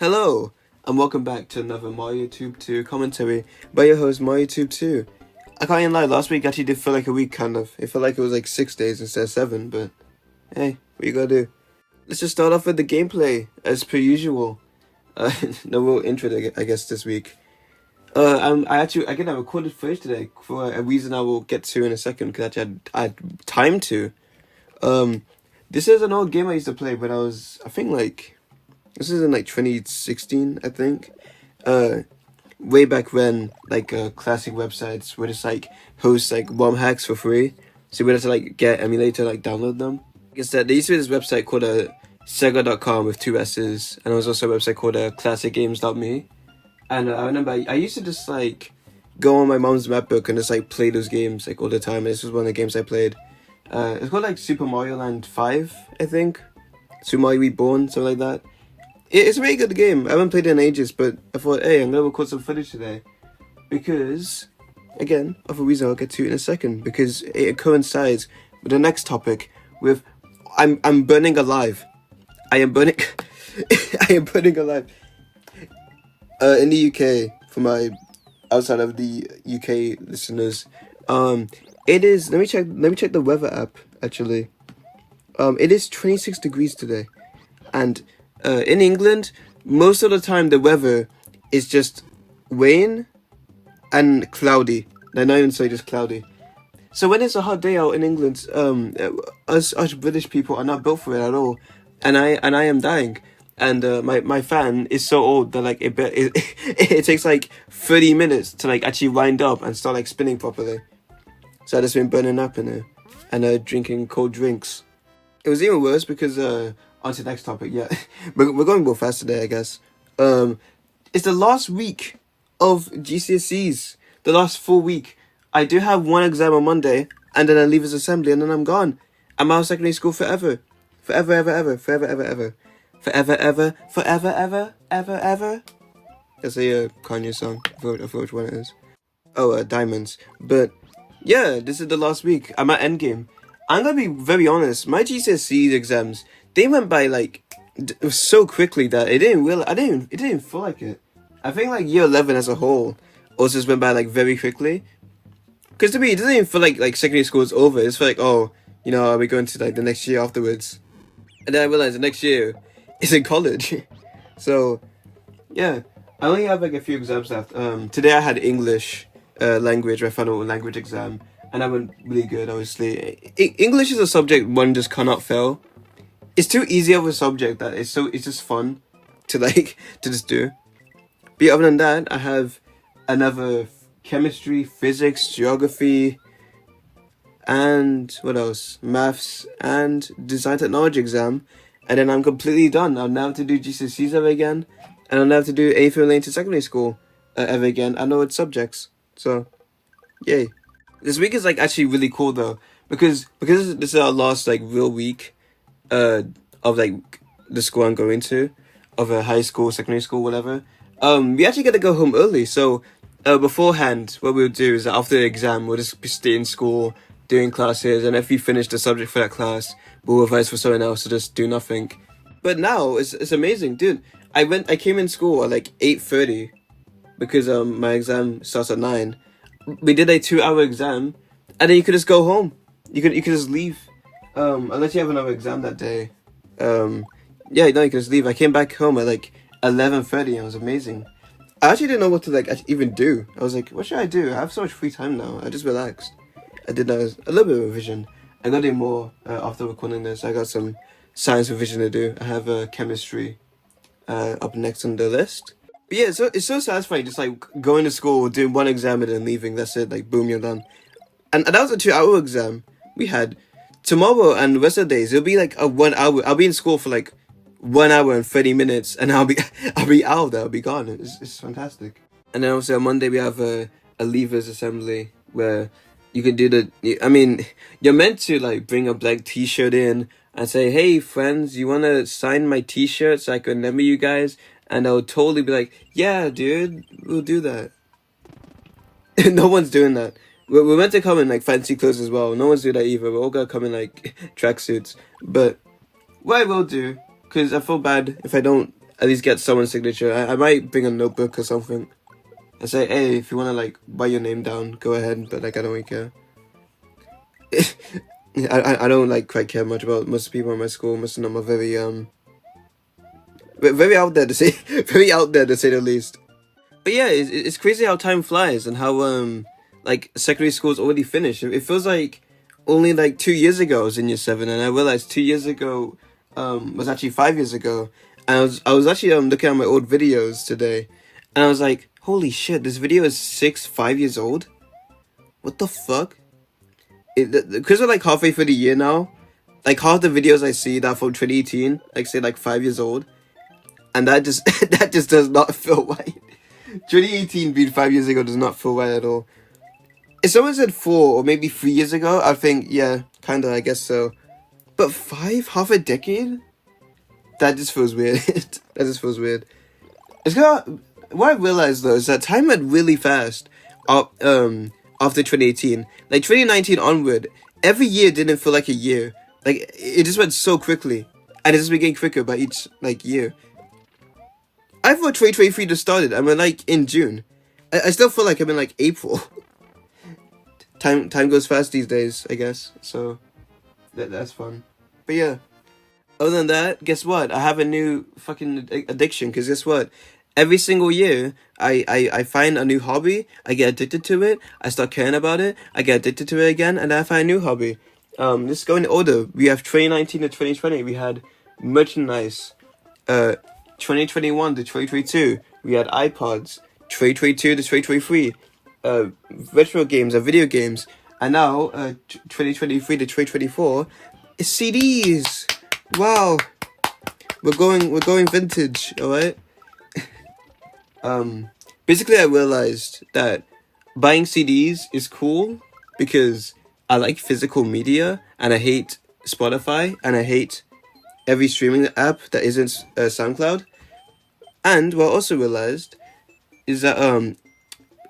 Hello, and welcome back to another Mario Tube 2 commentary by your host Mario Tube 2. I can't even lie, last week actually did feel like a week, kind of. It felt like it was like 6 days instead of 7, but hey, what you gotta do? Let's just start off with the gameplay, as per usual. No real intro, I guess, this week. I recorded footage today for a reason I will get to in a second, because I had time to. This is an old game I used to play when this is in like 2016, I think. Way back when, classic websites would just like host like ROM hacks for free, so we had to like get emulator, like download them. I guess that there used to be this website called Sega.com with 2 S's, and there was also a website called ClassicGames.me. And I remember I used to just like go on my mom's MacBook and just like play those games like all the time. And this was one of the games I played. It's called like Super Mario Land 5, I think. Super Mario Reborn, something like that. It's a really good game. I haven't played it in ages, but I thought, hey, I'm gonna record some footage today. Because, again, of a reason I'll get to in a second, because it coincides with the next topic with I'm burning alive. I am burning I am burning alive. In the UK, for my outside of the UK listeners, it is, let me check the weather app actually. It is 26 degrees today. And in England, most of the time the weather is just rain and cloudy. They're not even say just cloudy. So when it's a hot day out in England, us British people are not built for it at all, and I am dying. And my fan is so old that like it takes like 30 minutes to like actually wind up and start like spinning properly. So I just been burning up in it and drinking cold drinks. It was even worse because on to the next topic. Yeah, we're going real fast today, I guess. It's the last week of GCSEs. The last full week. I do have one exam on Monday, and then I leave as assembly, and then I'm gone. I'm out of secondary school forever. Forever, ever, ever. Forever, ever, ever. Forever, ever. Forever, ever. Ever, ever. That's a Kanye song. I forgot which one it is. Oh, Diamonds. But, yeah, this is the last week. I'm at Endgame. I'm gonna be very honest. My GCSE exams, they went by like so quickly that it didn't feel like it. I think like year 11 as a whole also just went by like very quickly. Because to me, it doesn't even feel like secondary school is over. It's like, oh, you know, are we going to like the next year afterwards? And then I realized the next year is in college. So, yeah, I only have like a few exams left. Today I had English language, my final language exam, and I went really good, obviously. English is a subject one just cannot fail. It's too easy of a subject that it's just fun to like to just do. But other than that, I have another chemistry, physics, geography, and what else? Maths and design technology exam, and then I'm completely done. I'll never have to do GCSEs ever again, and I'll never have to do anything related to secondary school ever again. I know it's subjects, so yay. This week is like actually really cool though, because this is our last like real week of like the school I'm going to, of a high school, secondary school, whatever. We actually get to go home early, so beforehand, what we'll do is that after the exam, we'll just stay in school, doing classes, and if we finish the subject for that class, we'll revise for someone else to just do nothing. But now, it's amazing, dude. I came in school at like 8:30, because my exam starts at 9. We did a 2-hour exam, and then you could just go home. You could just leave, unless you have another exam that day. Yeah, no, you can just leave. I came back home at like 11:30, and it was amazing. I actually didn't know what to like even do. I was like, what should I do? I have so much free time now. I just relaxed. I did a little bit of revision. I got to do more after recording this. I got some science revision to do. I have chemistry up next on the list. But yeah, it's so satisfying just like going to school, doing one exam and then leaving. That's it. Like boom, you're done. And that was a 2-hour exam. We had tomorrow and the rest of the days. It'll be like a 1 hour. I'll be in school for like 1 hour and 30 minutes, and I'll be out of there. I'll be gone. It's fantastic. And then also on Monday we have a leavers assembly where you can do you're meant to like bring a black t-shirt in and say, hey friends, you want to sign my t-shirt so I can remember you guys? And I would totally be like, yeah dude, we'll do that. No one's doing that. We're meant to come in like fancy clothes as well. No one's doing that either. We're all gonna come in like tracksuits. But what I will do, because I feel bad if I don't at least get someone's signature. I might bring a notebook or something and say, hey, if you want to like write your name down, go ahead, but like I don't really care. I don't like quite care much about most people in my school. Most of them are very very out there to say very out there to say the least. But yeah, it's crazy how time flies and how like secondary school's already finished. It feels like only like 2 years ago I was in year 7, and I realized 2 years ago was actually 5 years ago. And I was actually looking at my old videos today, and I was like, holy shit, this video is 5 years old. What the fuck? Because we're like halfway through the year now, like half the videos I see that are from 2018, like say like 5 years old, and that just that just does not feel right. 2018 being 5 years ago does not feel right at all. If someone said 4 or maybe 3 years ago, I'd think, yeah, kinda, I guess so. But 5, half a decade? That just feels weird. That just feels weird. It's kind of, what I realized though is that time went really fast. After 2018, like 2019 onward, every year didn't feel like a year. Like it just went so quickly, and it's just been getting quicker by each like year. I thought 2023 just started. I'm like in June. I still feel like I'm in like April. Time goes fast these days, I guess. So that's fun. But yeah. Other than that, guess what? I have a new fucking addiction. Because guess what? Every single year, I find a new hobby. I get addicted to it. I start caring about it. I get addicted to it again, and then I find a new hobby. Let's go in order. We have 2019 to 2020. We had merchandise. 2021 to 2022. We had iPods. 2022 to 2023. Retro games and video games. And now, 2023 to 2024, it's CDs. Wow, we're going vintage, all right. Basically, I realized that buying CDs is cool because I like physical media, and I hate Spotify, and I hate every streaming app that isn't SoundCloud. And what I also realized is that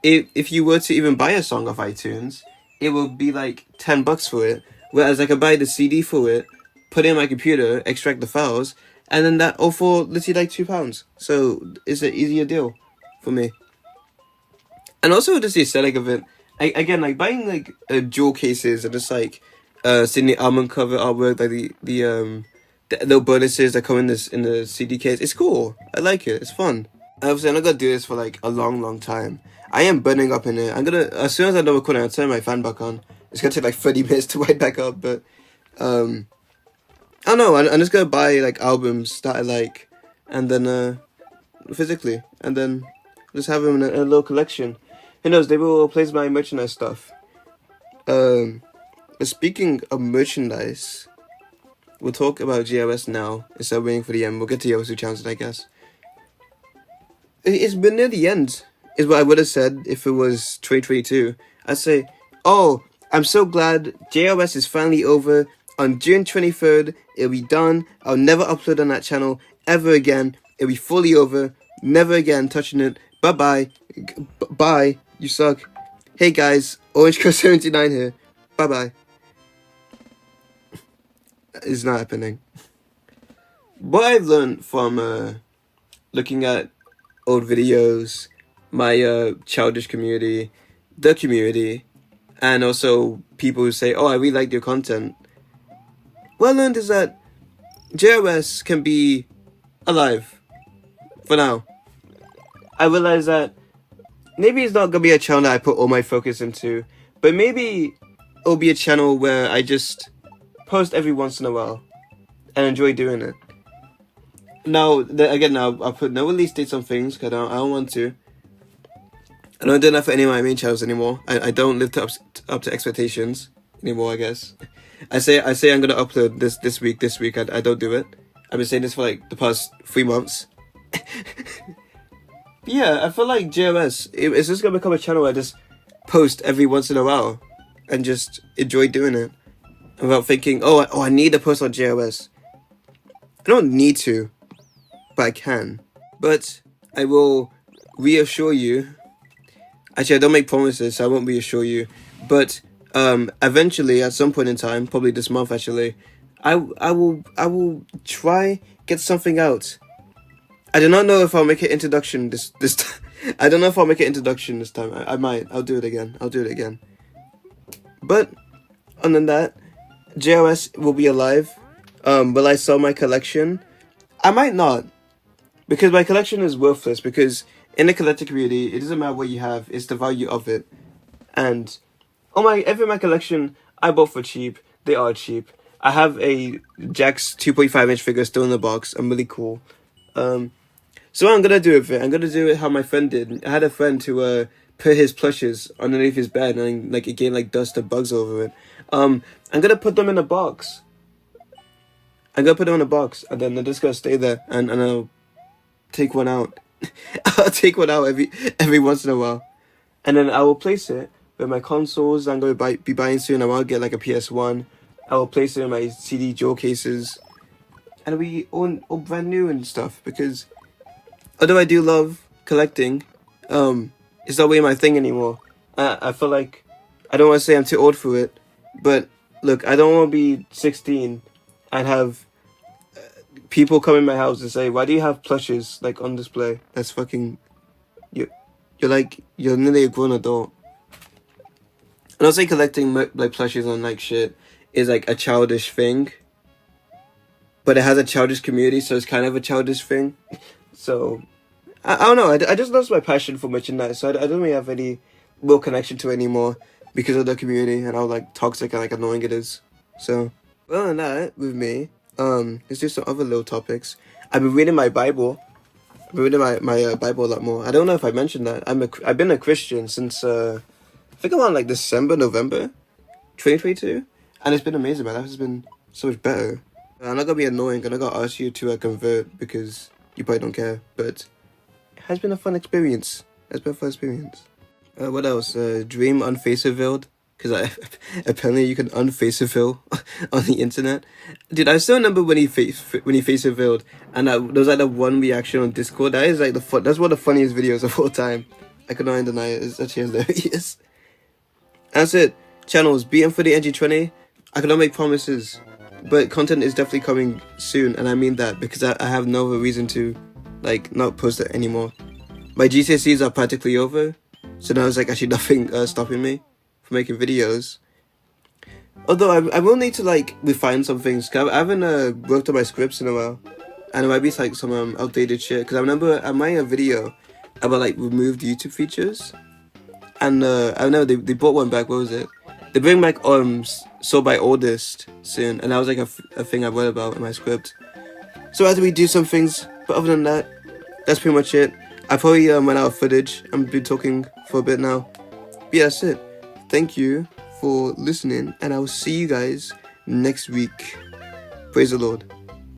if you were to even buy a song off iTunes, it will be like $10 for it, whereas I could buy the CD for it, put it in my computer, extract the files, and then that all for literally like £2. So it's an easier deal for me. And also just the aesthetic of it. Again, like buying like jewel cases and just like seeing the album cover artwork, like the little bonuses that come in the CD case. It's cool. I like it. It's fun. Obviously, I'm not gonna do this for like a long time. I am burning up in it. I'm gonna, as soon as I know recording, I'll turn my fan back on. It's gonna take like 30 minutes to wipe back up, but I don't know, I'm just gonna buy like albums that I like, and then physically, and then just have them in a little collection. Who knows, they will replace my merchandise stuff. But speaking of merchandise, we'll talk about GLS now instead of waiting for the end. We'll get to Yosu Challenge, I guess. It's been near the end, is what I would have said if it was 2022. I'd say, oh, I'm so glad JOS is finally over. On June 23rd, it'll be done. I'll never upload on that channel ever again. It'll be fully over. Never again touching it. Bye-bye. Bye. You suck. Hey guys, Orange Crow 79 here. Bye-bye. It's not happening. What I've learned from looking at old videos, my childish community, the community, and also people who say, oh, I really like your content. What I learned is that JOS can be alive for now. I realized that maybe it's not going to be a channel that I put all my focus into, but maybe it'll be a channel where I just post every once in a while and enjoy doing it. Now, again, I'll put no release dates on things because I don't want to. I don't do that for any of my main channels anymore. I don't live up to expectations anymore, I guess. I say I'm gonna upload this week. I don't do it. I've been saying this for like the past 3 months. Yeah, I feel like JOS, it's just gonna become a channel where I just post every once in a while and just enjoy doing it without thinking, oh, I need to post on JOS. I don't need to, but I can. But I will reassure you. Actually, I don't make promises, so I won't reassure you. But eventually, at some point in time, probably this month actually, I will try get something out. I do not know if I'll make an introduction this time. I don't know if I'll make an introduction this time. I might. I'll do it again. But other than that, JOS will be alive. Will I sell my collection? I might not, because my collection is worthless. Because in the collector community, it doesn't matter what you have; it's the value of it. And every my collection I bought for cheap. They are cheap. I have a Jack's 2.5-inch figure still in the box. I'm really cool. So what I'm gonna do with it, I'm gonna do it how my friend did. I had a friend who put his plushes underneath his bed and like it gained like dust or bugs over it. I'm gonna put them in a box. I'm gonna put them in a box, and then they're just gonna stay there, and I'll take one out. I'll take one out every once in a while, and then I will place it with my consoles. I'm gonna be buying soon. I want to get like a PS1. I will place it in my CD jewel cases, and it'll be all brand new and stuff. Because although I do love collecting, it's not really my thing anymore. I feel like I don't want to say I'm too old for it, but look, I don't want to be 16 and have people come in my house and say, "Why do you have plushes like on display?" That's fucking you're nearly a grown adult. And I'll say collecting like plushes on like shit is like a childish thing, but it has a childish community, so it's kind of a childish thing. So I don't know. I just lost my passion for merchandise, so I don't really have any real connection to it anymore because of the community and how like toxic and like annoying it is. So other than that, with me, let's do some other little topics. I've been reading my Bible. I've been reading my Bible a lot more. I don't know if I mentioned that. I've been a Christian since I think around like November 2022, and it's been amazing. My life has been so much better. I'm not gonna be annoying. I'm not gonna ask you to convert because you probably don't care, but it has been a fun experience. What else? Dream unface revealed. Because apparently you can unface reveal on the internet. Dude, I still remember when he face revealed, and there was like the one reaction on Discord. That is like that's one of the funniest videos of all time. I could not deny it. It's actually hilarious. That's it. Channels beaten for the NG20. I cannot make promises, but content is definitely coming soon, and I mean that because I have no other reason to like not post it anymore. My GCSEs are practically over, so now there's like actually nothing stopping me from making videos. Although I will need to like refine some things. Cause I haven't worked on my scripts in a while, and it might be like some outdated shit. Cause I remember I made a video about like removed YouTube features, and I know they brought one back. What was it? They bring back sort by oldest soon, and that was like a thing I wrote about in my script. So I had to redo some things, but other than that, that's pretty much it. I probably ran out of footage. I've been talking for a bit now. But yeah, that's it. Thank you for listening, and I will see you guys next week. Praise the Lord.